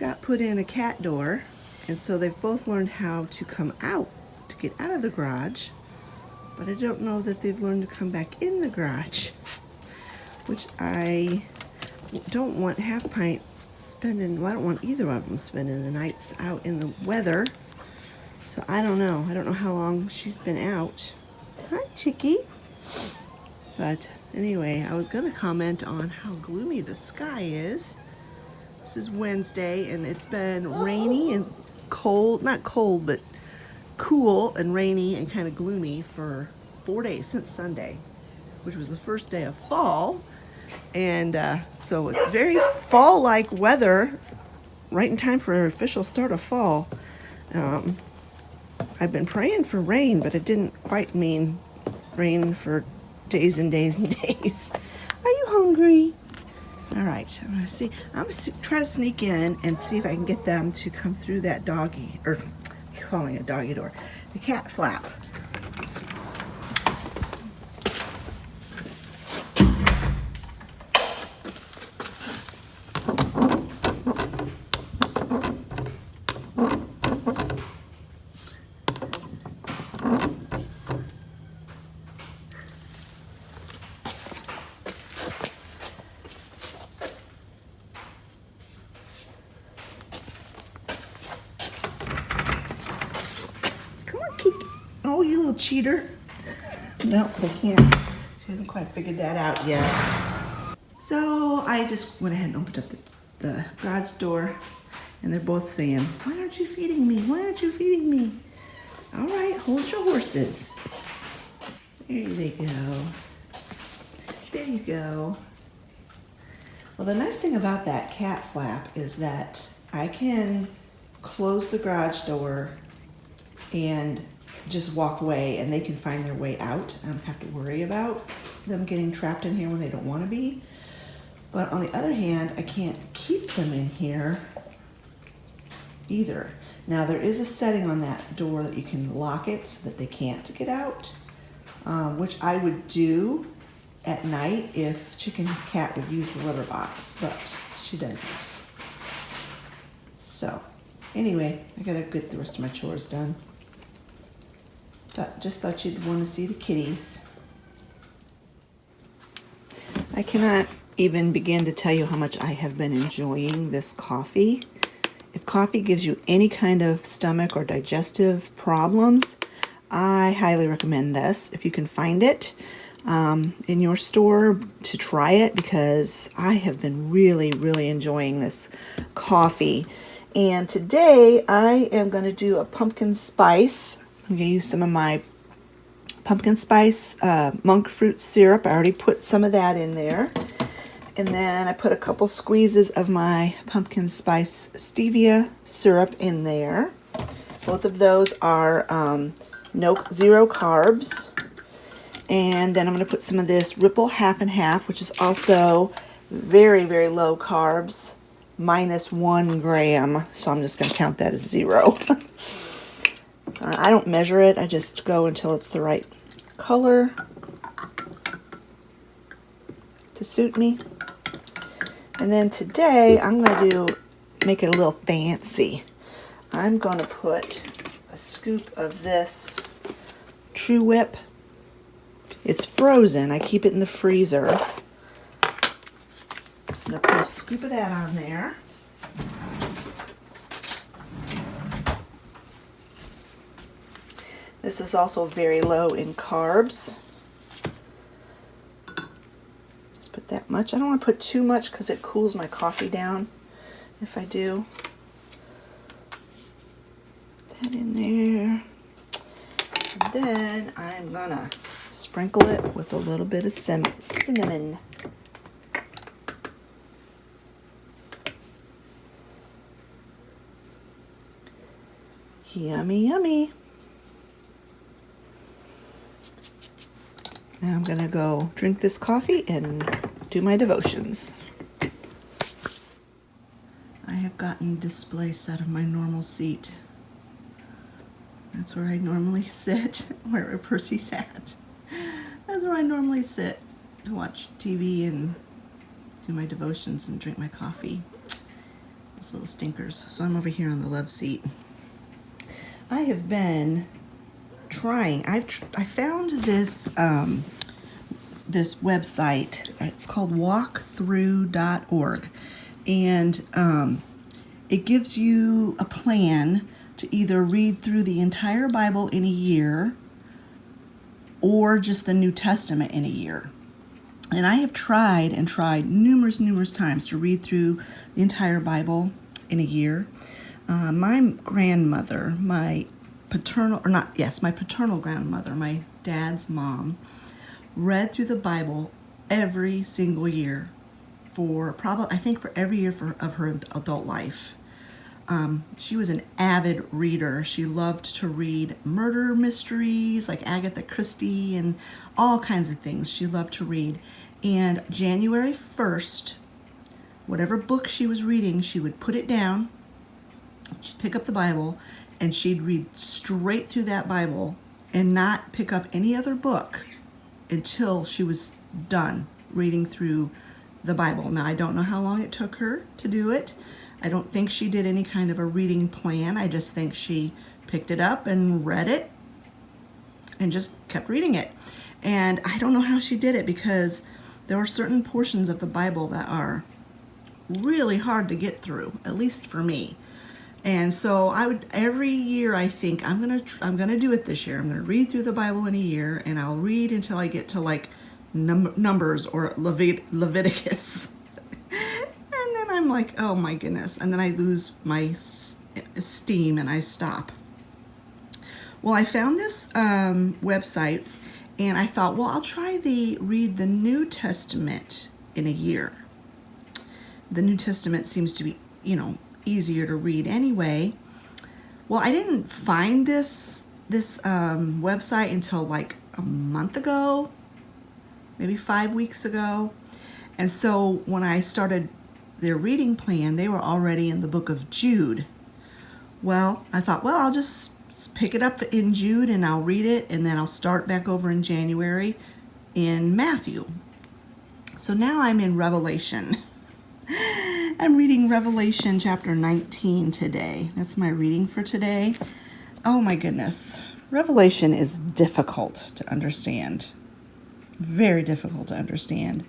got put in a cat door, and so they've both learned how to come out, to get out of the garage, but I don't know that they've learned to come back in the garage, which I don't want Half Pint spending, well, I don't want either of them spending the nights out in the weather. So I don't know. I don't know how long she's been out. Hi, Chickie. But anyway, I was going to comment on how gloomy the sky is. This is Wednesday, and it's been rainy and cold. Not cold, but cool and rainy and kind of gloomy for 4 days since Sunday, which was the first day of fall. And so it's very fall-like weather, right in time for an official start of fall. I've been praying for rain, but it didn't quite mean rain for days and days and days. Are you hungry? All right, I'm gonna see. I'm gonna try to sneak in and see if I can get them to come through that doggy, or I'm calling it a doggy door, the cat flap. Oh, you little cheater. No, they can't. She hasn't quite figured that out yet. So I just went ahead and opened up the garage door, and they're both saying, "Why aren't you feeding me? Why aren't you feeding me?" All right, hold your horses. There they go. There you go. Well, the nice thing about that cat flap is that I can close the garage door and just walk away, and they can find their way out. I don't have to worry about them getting trapped in here when they don't want to be. But on the other hand, I can't keep them in here either. Now, there is a setting on that door that you can lock it so that they can't get out, which I would do at night if Chicken Cat would use the litter box, but she doesn't. So anyway, I gotta get the rest of my chores done. Just thought you'd want to see the kitties. I cannot even begin to tell you how much I have been enjoying this coffee. If coffee gives you any kind of stomach or digestive problems, I highly recommend this. If you can find it in your store, to try it, because I have been really, really enjoying this coffee. And today I am going to do a pumpkin spice. I'm going to use some of my pumpkin spice monk fruit syrup. I already put some of that in there. And then I put a couple squeezes of my pumpkin spice stevia syrup in there. Both of those are zero carbs. And then I'm going to put some of this Ripple Half and Half, which is also very, very low carbs, -1 gram. So I'm just going to count that as 0. So I don't measure it. I just go until it's the right color to suit me. And then today I'm going to make it a little fancy. I'm going to put a scoop of this True Whip. It's frozen. I keep it in the freezer. I'm going to put a scoop of that on there. This is also very low in carbs. Just put that much. I don't want to put too much because it cools my coffee down if I do. Put that in there. And then I'm going to sprinkle it with a little bit of cinnamon. Yummy, yummy. Now I'm going to go drink this coffee and do my devotions. I have gotten displaced out of my normal seat. That's where I normally sit, where Percy's at. That's where I normally sit to watch TV and do my devotions and drink my coffee. those little stinkers. So I'm over here on the love seat. I have been trying. I found this this website. It's called walkthrough.org, and it gives you a plan to either read through the entire Bible in a year or just the New Testament in a year. And I have tried numerous times to read through the entire Bible in a year. My grandmother, my paternal grandmother, my dad's mom, read through the Bible every single year for every year of her adult life. She was an avid reader. She loved to read murder mysteries like Agatha Christie and all kinds of things she loved to read. And January 1st, whatever book she was reading, she would put it down, she'd pick up the Bible, and she'd read straight through that Bible and not pick up any other book until she was done reading through the Bible. Now, I don't know how long it took her to do it. I don't think she did any kind of a reading plan. I just think she picked it up and read it and just kept reading it. And I don't know how she did it, because there are certain portions of the Bible that are really hard to get through, at least for me. And so every year I think I'm gonna do it this year. I'm gonna read through the Bible in a year, and I'll read until I get to like Numbers or Leviticus. And then I'm like, oh my goodness. And then I lose my steam and I stop. Well, I found this website, and I thought, well, I'll try read the New Testament in a year. The New Testament seems to be, easier to read anyway. Well, I didn't find this website until like a month ago, maybe 5 weeks ago. And so when I started their reading plan, they were already in the book of Jude. Well, I thought, well, I'll just pick it up in Jude and I'll read it, and then I'll start back over in January in Matthew. So now I'm in Revelation. I'm reading Revelation chapter 19 today. That's my reading for today. Oh my goodness. Revelation is difficult to understand. Very difficult to understand.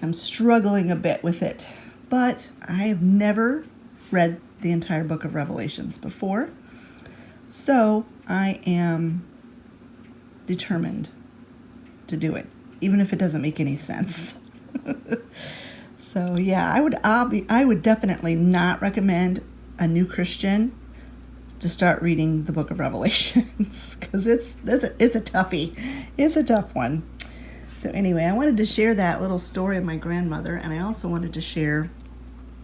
I'm struggling a bit with it, but I have never read the entire book of Revelations before. So I am determined to do it, even if it doesn't make any sense. So yeah, I would definitely not recommend a new Christian to start reading the book of Revelations, because it's a toughie. It's a tough one. So anyway, I wanted to share that little story of my grandmother, and I also wanted to share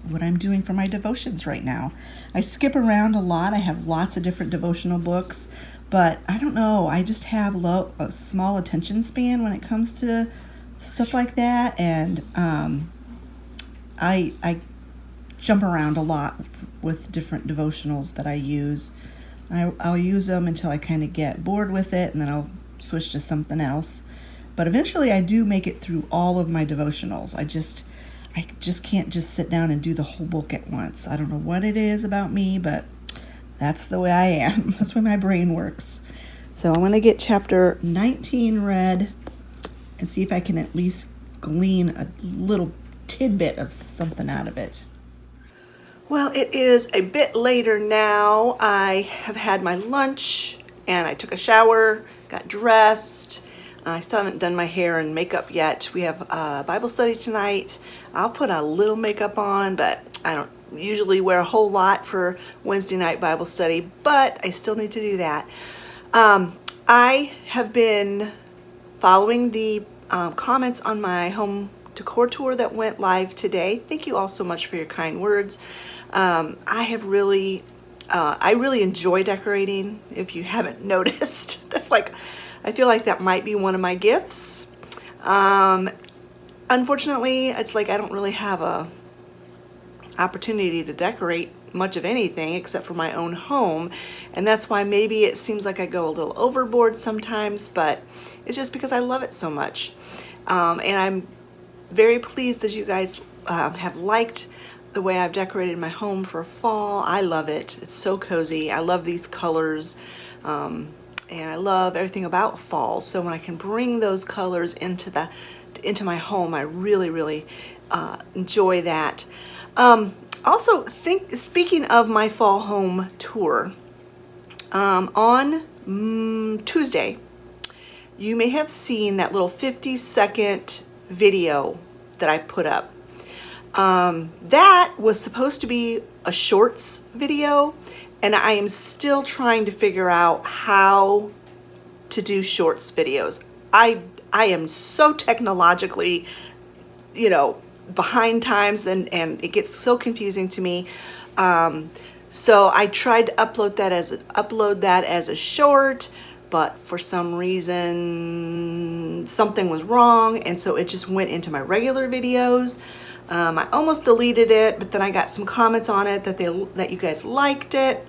what I'm doing for my devotions right now. I skip around a lot. I have lots of different devotional books, but I don't know. I just have a small attention span when it comes to stuff like that, and I jump around a lot with different devotionals that I use. I'll use them until I kind of get bored with it, and then I'll switch to something else. But eventually I do make it through all of my devotionals. I just can't just sit down and do the whole book at once. I don't know what it is about me, but that's the way I am. That's the way my brain works. So I'm going to get chapter 19 read and see if I can at least glean a little tidbit of something out of it. Well, it is a bit later now. I have had my lunch and I took a shower, got dressed. I still haven't done my hair and makeup yet. We have a Bible study tonight. I'll put a little makeup on, but I don't usually wear a whole lot for Wednesday night Bible study, but I still need to do that. I have been following the comments on my home decor tour that went live today. Thank you all so much for your kind words. I really enjoy decorating. If you haven't noticed, I feel like that might be one of my gifts. Unfortunately, it's like I don't really have a opportunity to decorate much of anything except for my own home, and that's why maybe it seems like I go a little overboard sometimes, but it's just because I love it so much. And I'm very pleased that you guys have liked the way I've decorated my home for fall. I love it. It's so cozy. I love these colors. And I love everything about fall. So when I can bring those colors into my home, I really enjoy that. Also, speaking of my fall home tour, on Tuesday, you may have seen that little 50-second video that I put up. That was supposed to be a shorts video, and I am still trying to figure out how to do shorts videos. I am so technologically, behind times, and it gets so confusing to me. So I tried to upload that as a short, but for some reason something was wrong, and so it just went into my regular videos. I almost deleted it, but then I got some comments on it that you guys liked it.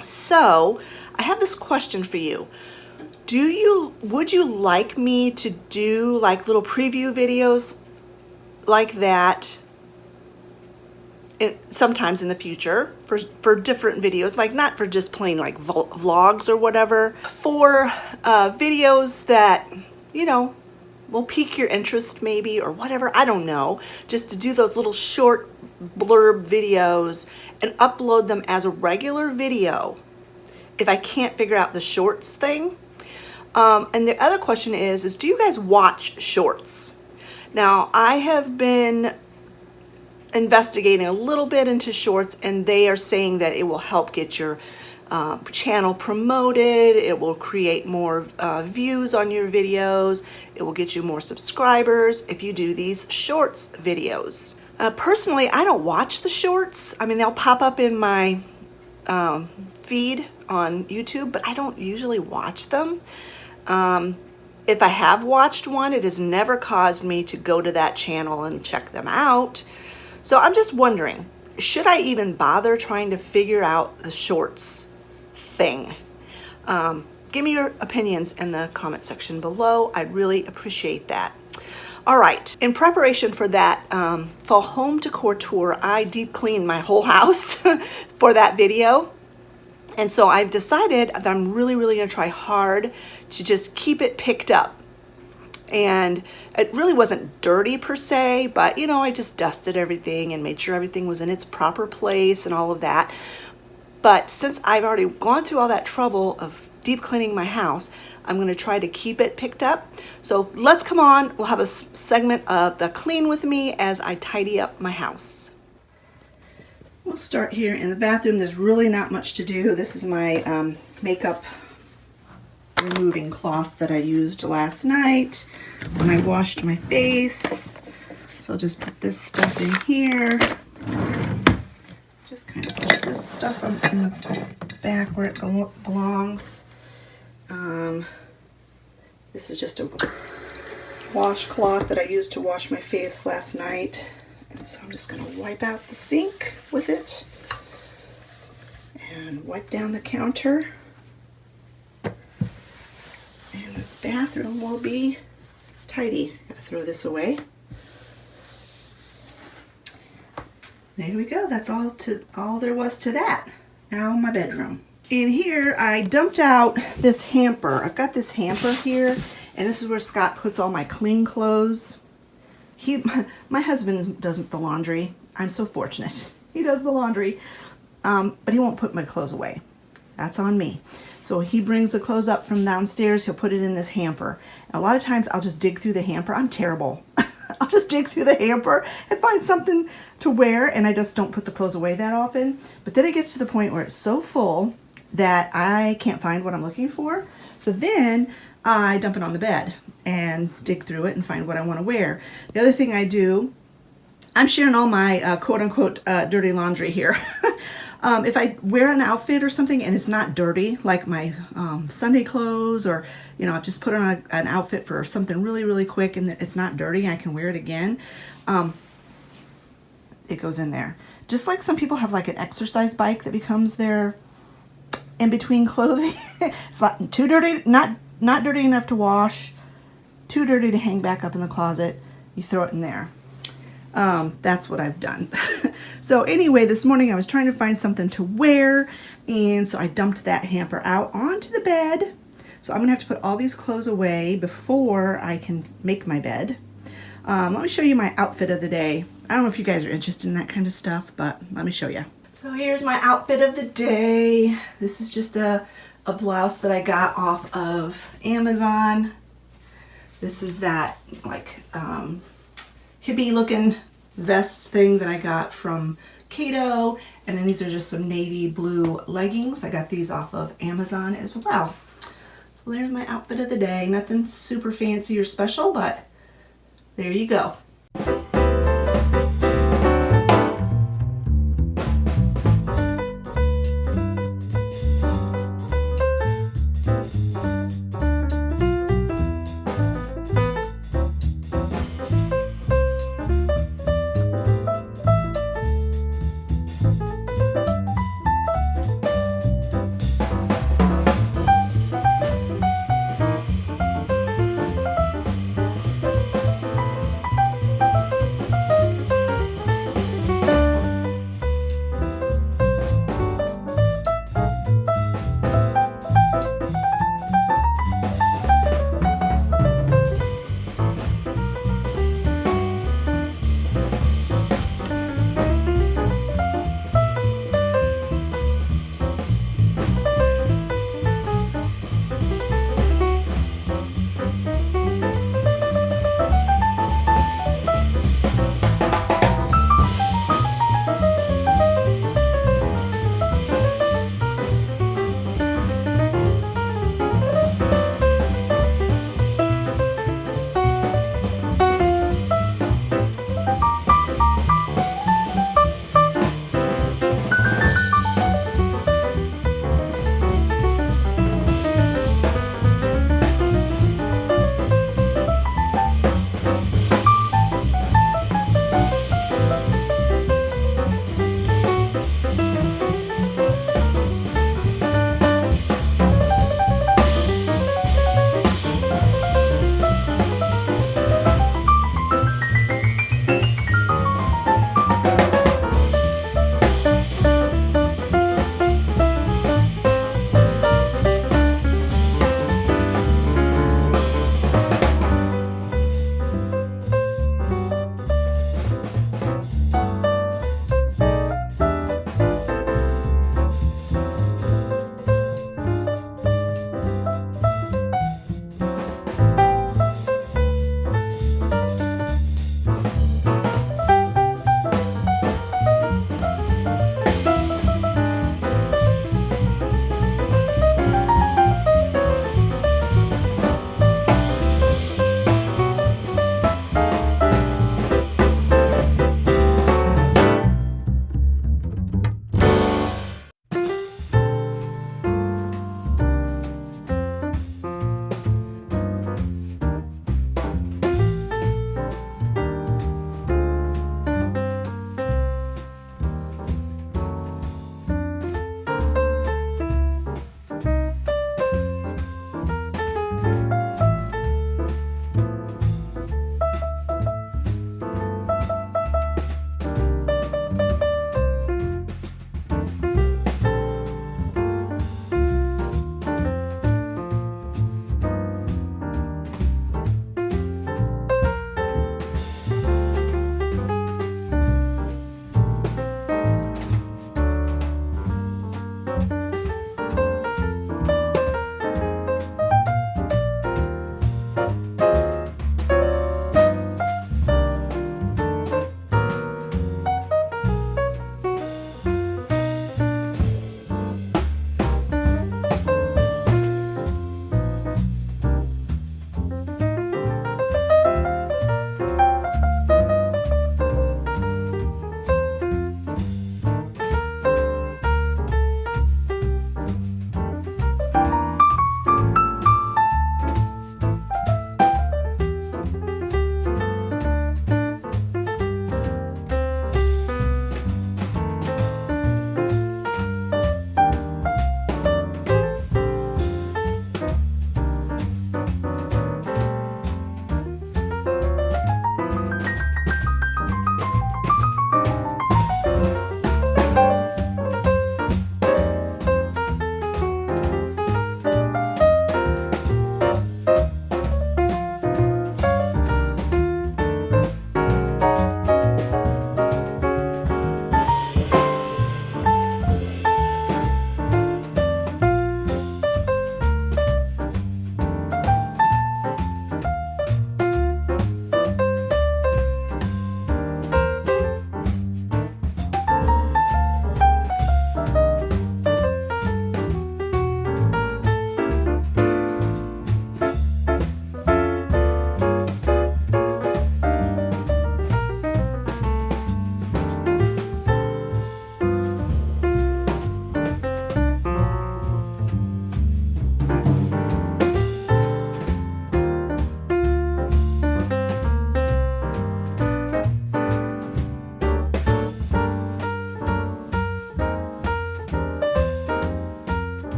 So I have this question for you. Would you like me to do like little preview videos like that sometimes in the future for different videos, like not for just plain like vlogs or whatever, for videos that will pique your interest maybe, or whatever, I don't know, just to do those little short blurb videos and upload them as a regular video if I can't figure out the shorts thing. And the other question is do you guys watch shorts? Now, I have been investigating a little bit into shorts, and they are saying that it will help get your channel promoted. It will create more views on your videos. It will get you more subscribers if you do these shorts videos. Personally, I don't watch the shorts. I mean, they'll pop up in my feed on YouTube, but I don't usually watch them. If I have watched one, it has never caused me to go to that channel and check them out. So I'm just wondering, should I even bother trying to figure out the shorts thing? Give me your opinions in the comment section below. I'd really appreciate that. All right, in preparation for that fall home decor tour, I deep cleaned my whole house for that video. And so I've decided that I'm really gonna try hard to just keep it picked up. And it really wasn't dirty per se, but I just dusted everything and made sure everything was in its proper place and all of that. But since I've already gone through all that trouble of deep cleaning my house, I'm gonna try to keep it picked up. So let's come on, we'll have a segment of the clean with me as I tidy up my house. We'll start here in the bathroom. There's really not much to do. This is my makeup removing cloth that I used last night when I washed my face. So I'll just put this stuff in here. Just kind of push this stuff up in the back where it belongs. This is just a washcloth that I used to wash my face last night. And so I'm just going to wipe out the sink with it and wipe down the counter. And the bathroom will be tidy. Gotta throw this away. There we go. That's all there was to that. Now my bedroom. In here, I dumped out this hamper. I've got this hamper here, and this is where Scott puts all my clean clothes. My husband does the laundry. I'm so fortunate. He does the laundry, but he won't put my clothes away. That's on me. So he brings the clothes up from downstairs. He'll put it in this hamper. And a lot of times I'll just dig through the hamper. I'm terrible. I'll just dig through the hamper and find something to wear, and I just don't put the clothes away that often. But then it gets to the point where it's so full that I can't find what I'm looking for. So then I dump it on the bed and dig through it and find what I want to wear. The other thing I do, I'm sharing all my quote-unquote dirty laundry here. If I wear an outfit or something and it's not dirty, like my Sunday clothes, or I've just put on an outfit for something really quick and it's not dirty and I can wear it again, it goes in there. Just like some people have like an exercise bike that becomes their in-between clothing. It's not too dirty, not dirty enough to wash, too dirty to hang back up in the closet. You throw it in there. That's what I've done. So anyway, this morning I was trying to find something to wear, and so I dumped that hamper out onto the bed. So I'm gonna have to put all these clothes away before I can make my bed. Let me show you my outfit of the day. I don't know if you guys are interested in that kind of stuff, but let me show you. So here's my outfit of the day. This is just a blouse that I got off of Amazon. This is that like hippie looking vest thing that I got from Cato, and then these are just some navy blue leggings. I got these off of Amazon as well. So there's my outfit of the day. Nothing super fancy or special, but there you go.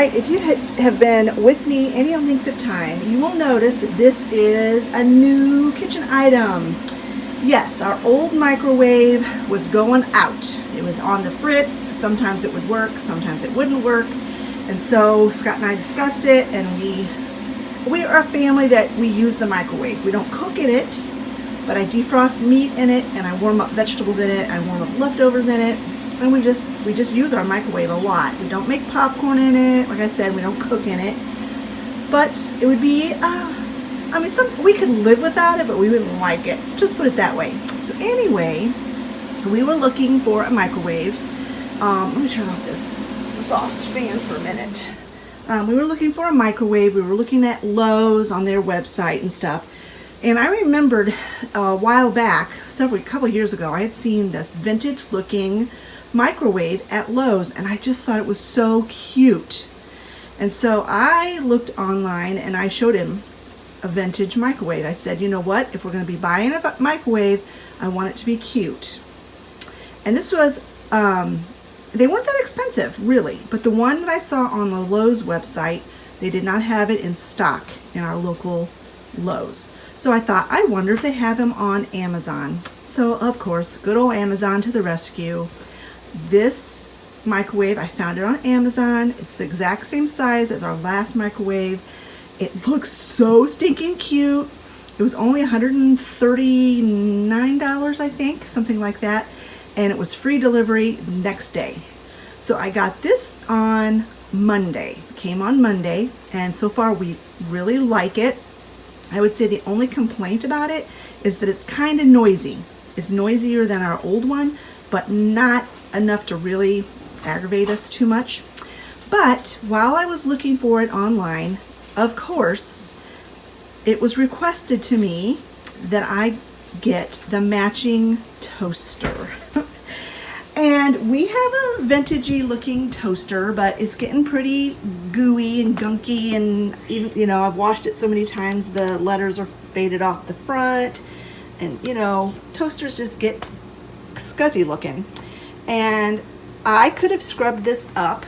right, if you have been with me any length of time, you will notice that this is a new kitchen item. Yes, our old microwave was going out. It was on the fritz. Sometimes it would work, sometimes it wouldn't work. And so Scott and I discussed it, and we are a family that we use the microwave. We don't cook in it, but I defrost meat in it, and I warm up vegetables in it, I warm up leftovers in it, and we just use our microwave a lot. We don't make popcorn in it. Like I said, we don't cook in it. But it would be, I mean, we could live without it, but we wouldn't like it. Just put it that way. So anyway, we were looking for a microwave. Let me turn off this exhaust fan for a minute. We were looking for a microwave. We were looking at Lowe's on their website and stuff. And I remembered a while back, a couple of years ago, I had seen this vintage looking microwave at Lowe's, and I just thought it was so cute. And so I looked online and I showed him a vintage microwave. I said, you know what, if we're going to be buying a microwave, I want it to be cute. And this was, they weren't that expensive, really, but the one that I saw on the Lowe's website, they did not have it in stock in our local Lowe's. So I thought, I wonder if they have them on Amazon. So of course, good old Amazon to the rescue. This microwave, I found it on Amazon. It's the exact same size as our last microwave. It looks so stinking cute. It was only $139, I think, something like that. And it was free delivery next day. So I got this on Monday. It came on Monday, and so far we really like it. I would say the only complaint about it is that it's kind of noisy. It's noisier than our old one, but not enough to really aggravate us too much. But while I was looking for it online, of course, it was requested to me that I get the matching toaster. And we have a vintagey looking toaster, but it's getting pretty gooey and gunky, and even, you know, I've washed it so many times the letters are faded off the front, and you know, toasters just get scuzzy looking. And I could have scrubbed this up,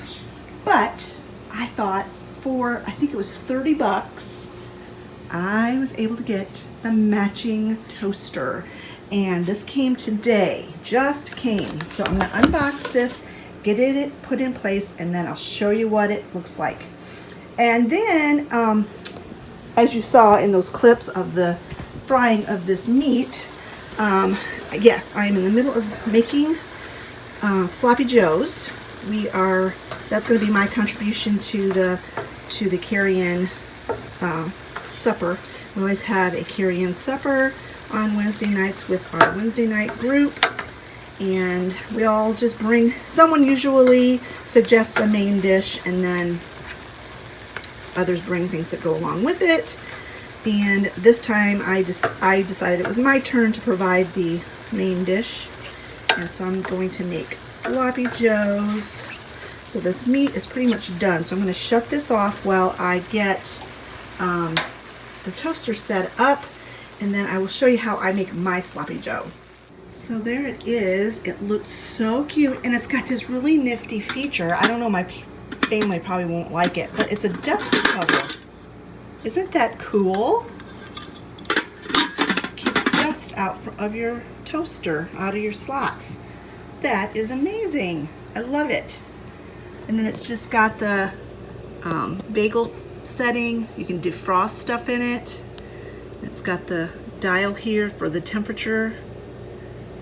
but I thought for, I think it was 30 bucks, I was able to get the matching toaster. And this came today, just came. So I'm gonna unbox this, get it put in place, and then I'll show you what it looks like. And then, as you saw in those clips of the frying of this meat, yes, I am in the middle of making sloppy joes. That's gonna be my contribution to the carry-in supper. We always have a carry-in supper on Wednesday nights with our Wednesday night group, and we all just bring, someone usually suggests a main dish, and then others bring things that go along with it. And this time I decided it was my turn to provide the main dish, and so I'm going to make sloppy joes. So this meat is pretty much done, so I'm going to shut this off while I get the toaster set up, and then I will show you how I make my sloppy joe. So there it is. It looks so cute, and it's got this really nifty feature. I don't know, my family probably won't like it, but it's a dust cover. Isn't that cool? Keeps dust out of your toaster, out of your slots. That is amazing. I love it. And then it's just got the bagel setting. You can defrost stuff in it. It's got the dial here for the temperature,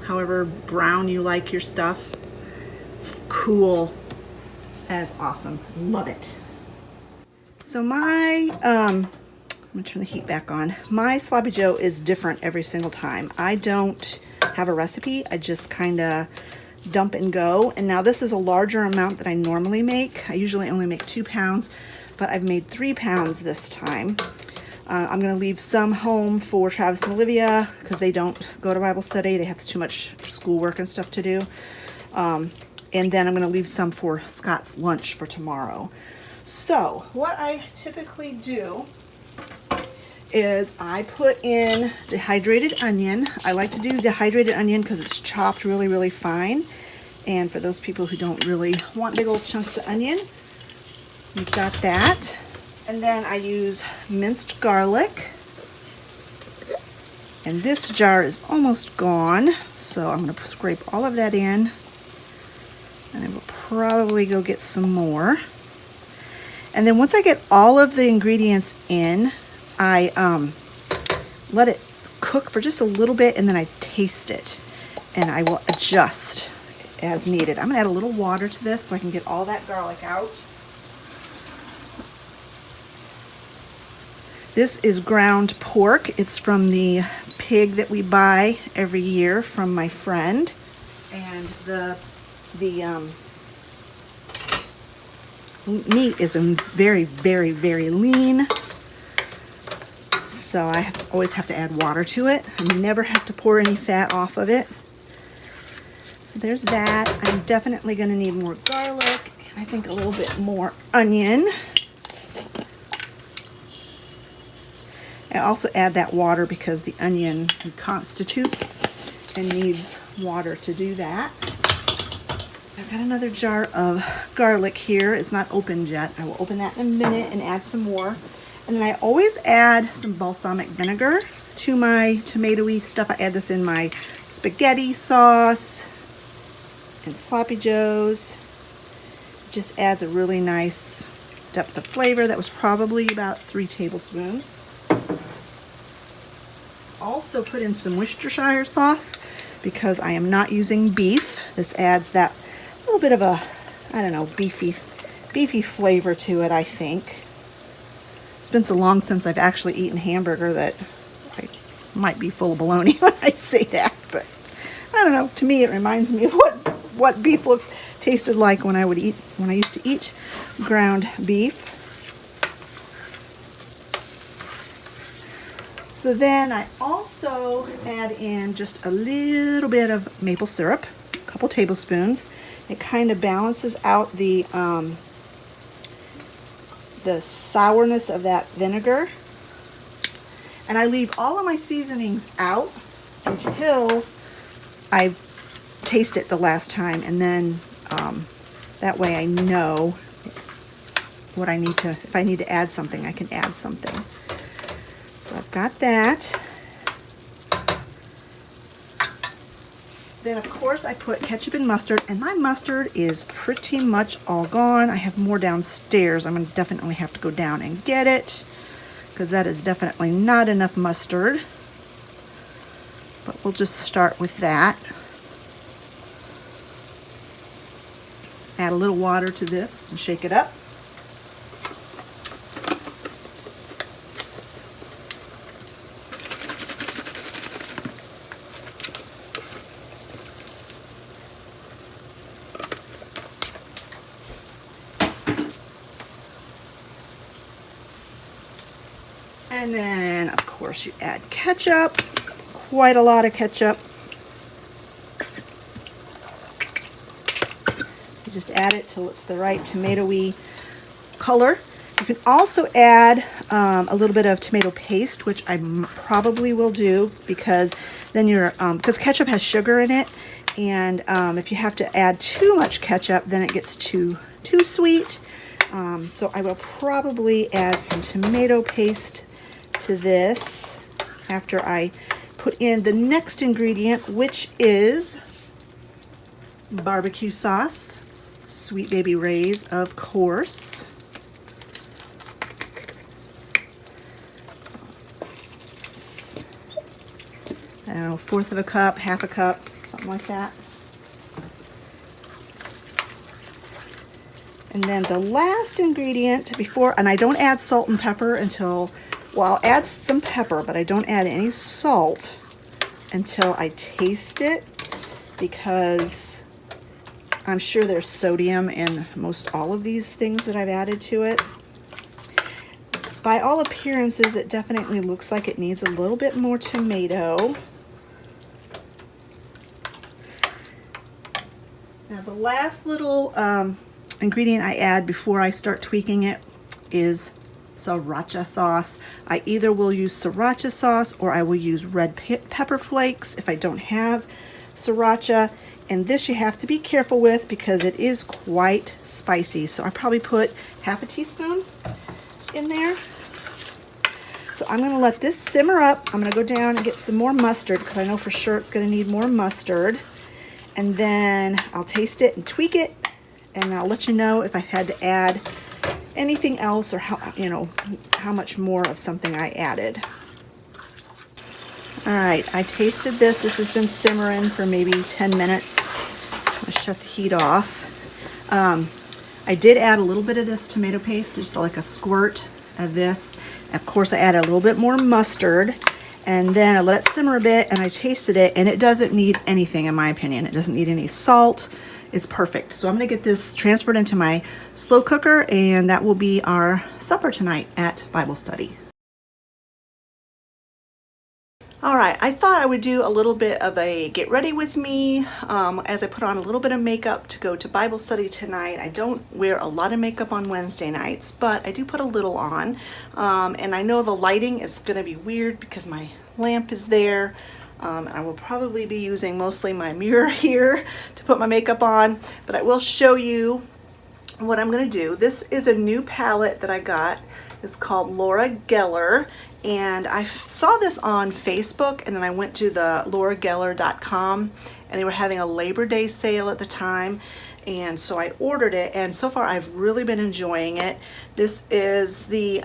however brown you like your stuff. Cool. That is awesome. Love it. So my, I'm gonna turn the heat back on. My sloppy joe is different every single time. I don't have a recipe. I just kind of dump and go. And now this is a larger amount than I normally make. I usually only make 2 pounds, but I've made 3 pounds this time. I'm going to leave some home for Travis and Olivia because they don't go to Bible study. They have too much schoolwork and stuff to do. And then I'm going to leave some for Scott's lunch for tomorrow. So what I typically do is I put in dehydrated onion. I like to do dehydrated onion because it's chopped really, really fine. And for those people who don't really want big old chunks of onion, We've got that. And then I use minced garlic. And this jar is almost gone, so I'm going to scrape all of that in. And I will probably go get some more. And then once I get all of the ingredients in, I let it cook for just a little bit, and then I taste it. And I will adjust as needed. I'm going to add a little water to this so I can get all that garlic out. This is ground pork. It's from the pig that we buy every year from my friend. And the meat is very, very, very lean. So I always have to add water to it. I never have to pour any fat off of it. So there's that. I'm definitely going to need more garlic, and I think a little bit more onion. I also add that water because the onion constitutes and needs water to do that. I've got another jar of garlic here. It's not opened yet. I will open that in a minute and add some more. And then I always add some balsamic vinegar to my tomatoey stuff. I add this in my spaghetti sauce and sloppy joes. It just adds a really nice depth of flavor. That was probably about 3 tablespoons. Also put in some Worcestershire sauce because I am not using beef. This adds that little bit of a, I don't know, beefy flavor to it, I think. It's been so long since I've actually eaten hamburger that I might be full of baloney when I say that, but I don't know. To me, it reminds me of what beef tasted like when I used to eat ground beef. So then I also add in just a little bit of maple syrup, a couple tablespoons. It kind of balances out the sourness of that vinegar. And I leave all of my seasonings out until I taste it the last time, and then that way I know what I need to, if I need to add something, I can add something. So I've got that. Then of course I put ketchup and mustard, and my mustard is pretty much all gone. I have more downstairs. I'm going to definitely have to go down and get it because that is definitely not enough mustard. But we'll just start with that. Add a little water to this and shake it up. And then, of course, you add ketchup, quite a lot of ketchup. You just add it till it's the right tomatoey color. You can also add a little bit of tomato paste, which I probably will do because then because ketchup has sugar in it, and if you have to add too much ketchup, then it gets too sweet. So I will probably add some tomato paste to this after I put in the next ingredient, which is barbecue sauce, Sweet Baby Ray's, of course. I don't know, 1/4 of a cup, 1/2 a cup, something like that. And then the last ingredient before, and I don't add salt and pepper until, well, I'll add some pepper, but I don't add any salt until I taste it because I'm sure there's sodium in most all of these things that I've added to it. By all appearances, it definitely looks like it needs a little bit more tomato. Now the last little ingredient I add before I start tweaking it is sriracha sauce. I either will use sriracha sauce or I will use red pepper flakes if I don't have sriracha. And this you have to be careful with because it is quite spicy. So I probably put half a teaspoon in there. So I'm gonna let this simmer up. I'm gonna go down and get some more mustard because I know for sure it's gonna need more mustard. And then I'll taste it and tweak it, and I'll let you know if I had to add anything else or how, you know, how much more of something I added. All right, I tasted this. This has been simmering for maybe 10 minutes. I'm gonna shut the heat off. I did add a little bit of this tomato paste, just like a squirt of this. Of course, I added a little bit more mustard, and then I let it simmer a bit, and I tasted it, and it doesn't need anything, in my opinion. It doesn't need any salt. It's perfect. So I'm gonna get this transferred into my slow cooker, and that will be our supper tonight at Bible study. All right, I thought I would do a little bit of a get ready with me as I put on a little bit of makeup to go to Bible study tonight. I don't wear a lot of makeup on Wednesday nights, but I do put a little on. And I know the lighting is gonna be weird because my lamp is there. I will probably be using mostly my mirror here to put my makeup on, but I will show you what I'm gonna do. This is a new palette that I got. It's called Laura Geller, and I saw this on Facebook, and then I went to the laurageller.com, and they were having a Labor Day sale at the time, and so I ordered it, and so far I've really been enjoying it. This is the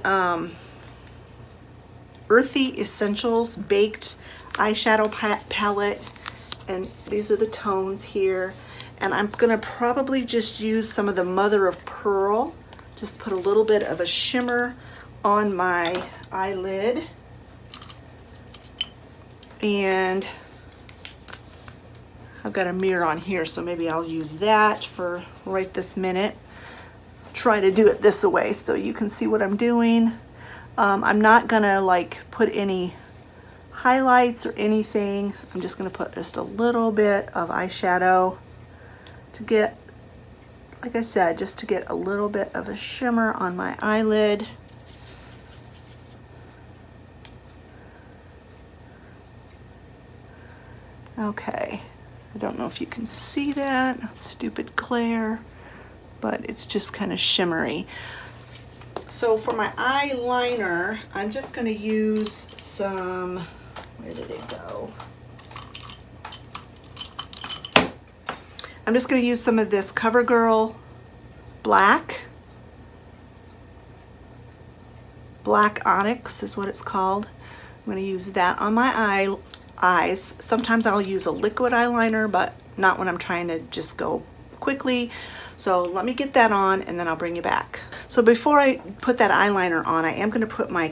Earthy Essentials Baked Eyeshadow Palette, and these are the tones here. And I'm gonna probably just use some of the Mother of Pearl, just put a little bit of a shimmer on my eyelid. And I've got a mirror on here, so maybe I'll use that for right this minute. Try to do it this way so you can see what I'm doing. I'm not gonna like put any highlights or anything. I'm just gonna put just a little bit of eyeshadow to get, like I said, just to get a little bit of a shimmer on my eyelid. Okay, I don't know if you can see that, stupid glare, but it's just kind of shimmery. So for my eyeliner, I'm just gonna use some, where did it go? I'm just going to use some of this CoverGirl Black Onyx is what it's called. I'm going to use that on my eyes. Sometimes I'll use a liquid eyeliner, but not when I'm trying to just go quickly. So let me get that on, and then I'll bring you back. So before I put that eyeliner on, I am going to put my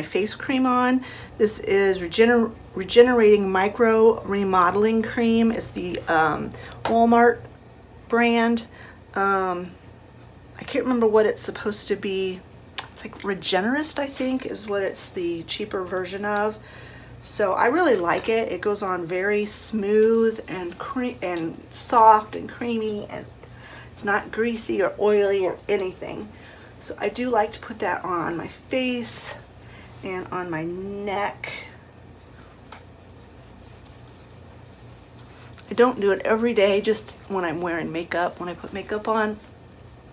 face cream on. This is Regenerating Micro Remodeling Cream. It's the Walmart brand. I can't remember what it's supposed to be. It's like Regenerist, I think, is what it's the cheaper version of. So I really like it. It goes on very smooth and soft and creamy, and it's not greasy or oily or anything. So I do like to put that on my face and on my neck. I don't do it every day, just when I'm wearing makeup. When I put makeup on,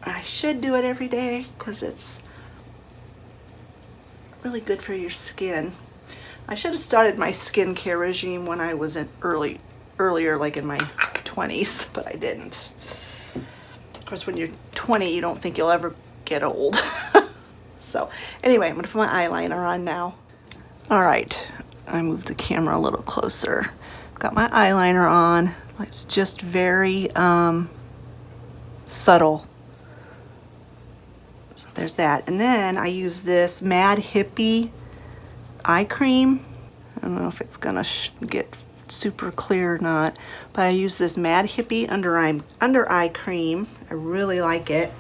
I should do it every day because it's really good for your skin. I should have started my skincare regime when I was earlier, like in my 20s, but I didn't. Of course, when you're 20, you don't think you'll ever get old. So anyway, I'm gonna put my eyeliner on now. All right, I moved the camera a little closer. Got my eyeliner on. It's just very subtle. So there's that. And then I use this Mad Hippie eye cream. I don't know if it's gonna get super clear or not, but I use this Mad Hippie under eye cream. I really like it.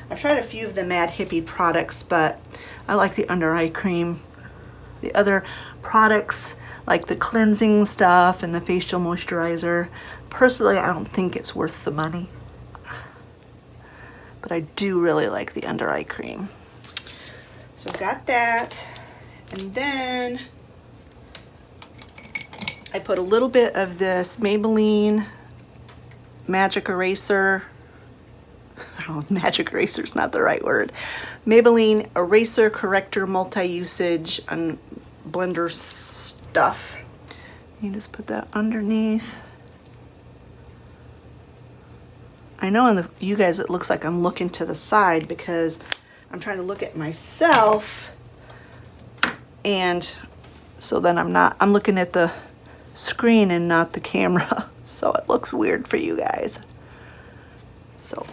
I've tried a few of the Mad Hippie products, but I like the under eye cream. The other products, like the cleansing stuff and the facial moisturizer, personally, I don't think it's worth the money. But I do really like the under eye cream. So got that. And then I put a little bit of this Maybelline magic eraser. Oh, magic eraser is not the right word. Maybelline Eraser Corrector Multi-Usage and blender stuff. You just put that underneath. I know in you guys it looks like I'm looking to the side because I'm trying to look at myself, and so then I'm looking at the screen and not the camera. So it looks weird for you guys. So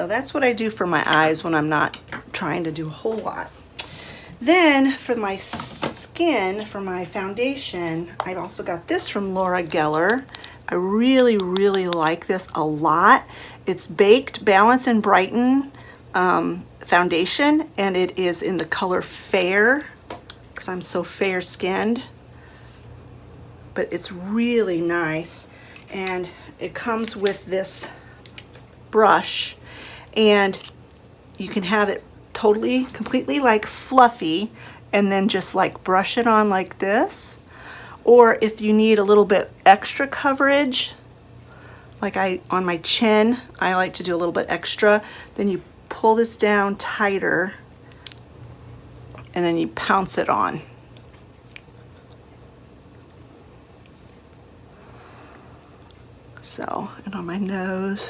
that's what I do for my eyes when I'm not trying to do a whole lot. Then for my skin, for my foundation, I also got this from Laura Geller. I really, really like this a lot. It's Baked Balance and Brighten foundation, and it is in the color Fair, because I'm so fair skinned. But it's really nice, and it comes with this brush, and you can have it totally, completely like fluffy, and then just like brush it on like this. Or if you need a little bit extra coverage, like on my chin, I like to do a little bit extra, then you pull this down tighter and then you pounce it on. So, and on my nose.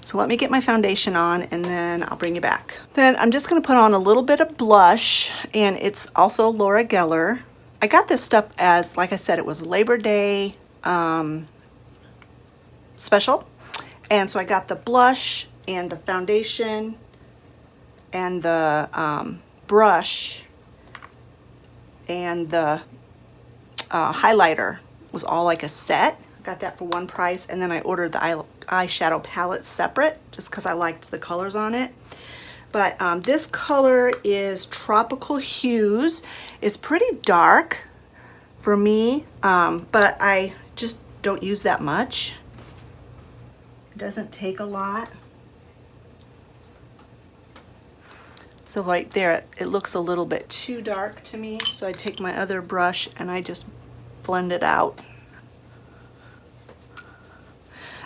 So let me get my foundation on and then I'll bring you back. Then I'm just gonna put on a little bit of blush, and it's also Laura Geller. I got this stuff as, like I said, it was Labor Day special. And so I got the blush and the foundation and the brush and the highlighter was all like a set. Got that for one price, and then I ordered the eyeshadow palette separate just because I liked the colors on it. But this color is Tropical Hues. It's pretty dark for me, but I just don't use that much. It doesn't take a lot. So right there, it looks a little bit too dark to me, so I take my other brush and I just blend it out.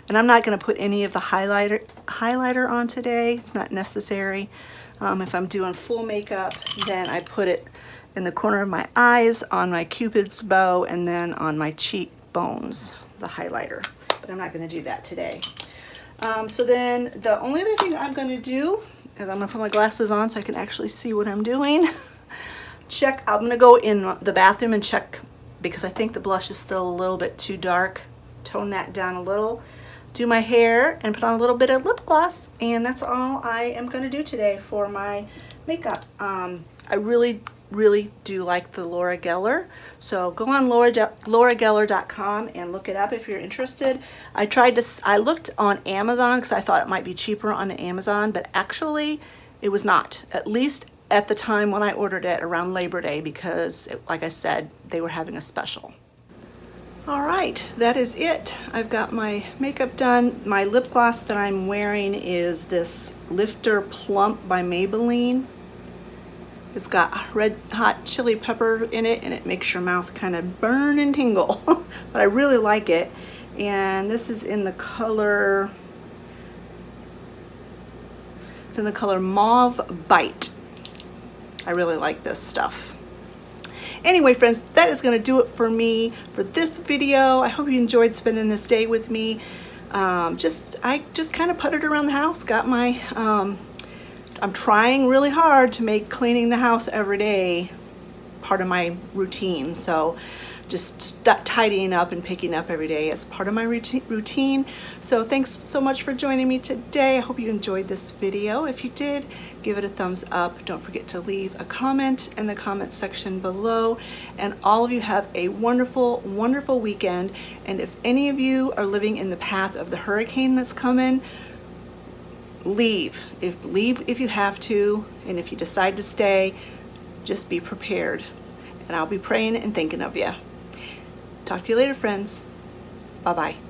And I'm not going to put any of the highlighter on today. It's not necessary. If I'm doing full makeup, then I put it in the corner of my eyes, on my Cupid's bow, and then on my cheekbones, the highlighter. But I'm not going to do that today. So then the only other thing I'm going to do is I'm going to put my glasses on so I can actually see what I'm doing. I'm going to go in the bathroom and check, because I think the blush is still a little bit too dark. Tone that down a little. Do my hair and put on a little bit of lip gloss, and that's all I am going to do today for my makeup. I really do like the Laura Geller, so go on laurageller.com and look it up if you're interested. I looked on Amazon because I thought it might be cheaper on Amazon, but actually it was not, at least at the time when I ordered it around Labor Day, because like I said, they were having a special. All right, that is it. I've got my makeup done. My lip gloss that I'm wearing is this Lifter Plump by Maybelline. It's got red hot chili pepper in it, and it makes your mouth kind of burn and tingle. But I really like it. And this is in the color, it's in the color Mauve Bite. I really like this stuff. Anyway, friends, that is going to do it for me for this video. I hope you enjoyed spending this day with me. I just kind of puttered around the house, got my, I'm trying really hard to make cleaning the house every day part of my routine. So just tidying up and picking up every day as part of my routine. So thanks so much for joining me today. I hope you enjoyed this video. If you did, give it a thumbs up. Don't forget to leave a comment in the comment section below. And all of you have a wonderful, wonderful weekend. And if any of you are living in the path of the hurricane that's coming, leave if you have to, and if you decide to stay, just be prepared. And I'll be praying and thinking of you. Talk to you later, friends. Bye-bye.